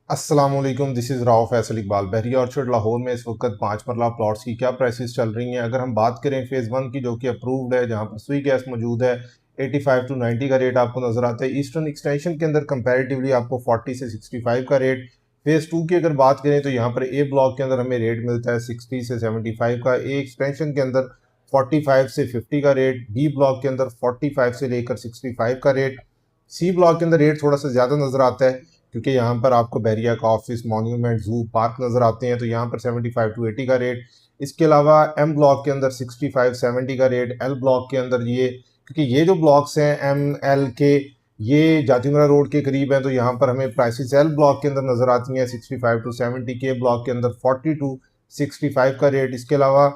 अस्सलामुअलैकुम, this is Rao Faisal Iqbal. Bahria orchard Lahore में इस वक्त 5 मरला प्लॉट्स की क्या प्राइसेस चल रही हैं। अगर हम बात करें फ़ेज़ 1 की, जो कि अप्रूव्ड है, जहां पर सुई गैस मौजूद है, 85 टू 90 का रेट आपको नज़र आता है। ईस्टर्न एक्सटेंशन के अंदर कंपैरेटिवली आपको 40 से 65 का रेट। फ़ेज़ 2 की अगर बात करें तो यहाँ पर ए ब्लॉक के अंदर हमें रेट मिलता है 60 से 75 का, ए एक्सटेंशन के अंदर 45 से 50 का रेट, बी ब्लॉक के अंदर 45 से लेकर 65 का रेट, सी ब्लॉक के अंदर रेट थोड़ा सा ज़्यादा नज़र आता है क्योंकि यहाँ पर आपको बहरिया का ऑफिस, मॉन्यूमेंट, जू, पार्क नज़र आते हैं, तो यहाँ पर 75 टू 80 का रेट। इसके अलावा एम ब्लॉक के अंदर 65 70 का रेट, एल ब्लॉक के अंदर ये, क्योंकि ये जो ब्लॉक्स हैं एम एल के, ये जातिमुरा रोड के करीब हैं, तो यहाँ पर हमें प्राइसेस एल ब्लॉक के अंदर नज़र आती हैं 65 टू 70, के ब्लॉक के अंदर 40 टू 65 का रेट। इसके अलावा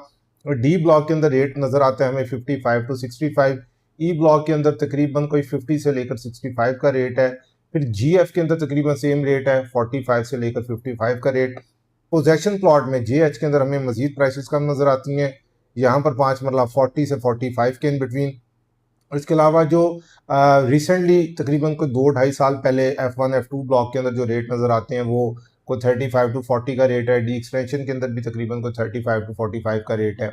डी ब्लॉक के अंदर रेट नज़र आता है हमें 55 टू 65, ई ब्लॉक के अंदर तकरीबन कोई 50 से लेकर 65 का रेट है। फिर जी एफ के अंदर तकरीबन सेम रेट है, 45 से लेकर 55 का रेट। पोजेशन प्लॉट में जे एच के अंदर हमें मजीद प्राइसेस कम नज़र आती हैं, यहाँ पर 5 मरला 40 से 45 के इन बिटवीन। और इसके अलावा जो रिसेंटली तकरीबन कोई 2 ढाई साल पहले F1 F2 ब्लॉक के अंदर जो रेट नज़र आते हैं वो कोई 35 टू 40 का रेट है। डी एक्सटेंशन के अंदर भी तकरीबन कोई 35 टू 45 का रेट है।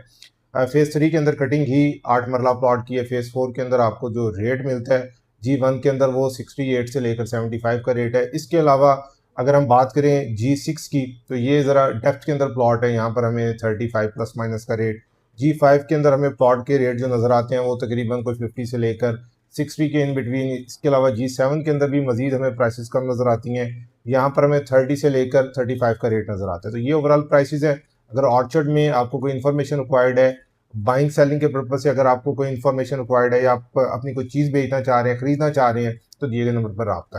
फ़ेज़ 3 के अंदर कटिंग ही 8 मरला प्लॉट की है। फ़ेज़ 4 के अंदर आपको जो रेट मिलता है G1 के अंदर वो 68 से लेकर 75 का रेट है। इसके अलावा अगर हम बात करें G6 की, तो ये ज़रा डेप्थ के अंदर प्लॉट है, यहाँ पर हमें 35 प्लस माइनस का रेट। G5 के अंदर हमें प्लॉट के रेट जो नज़र आते हैं वो तकरीबन कोई 50 से लेकर 60 के इन बिटवीन। इसके अलावा G7 के अंदर भी मजीद हमें प्राइसेस कम नज़र आती हैं, यहाँ पर हमें 30 से लेकर 35 का रेट नज़र आता है। तो ये ओवरऑल प्राइसेस है। अगर ऑर्चर्ड में आपको कोई इन्फॉर्मेशन रिक्वायर्ड है, बाइंग सेलिंग के पर्पज़ से अगर आपको कोई इन्फॉर्मेशन रिक्वायर्ड है, या आप अपनी कोई चीज़ बेचना चाह रहे हैं, ख़रीदना चाह रहे हैं, तो दिए गए नंबर पर रब्ता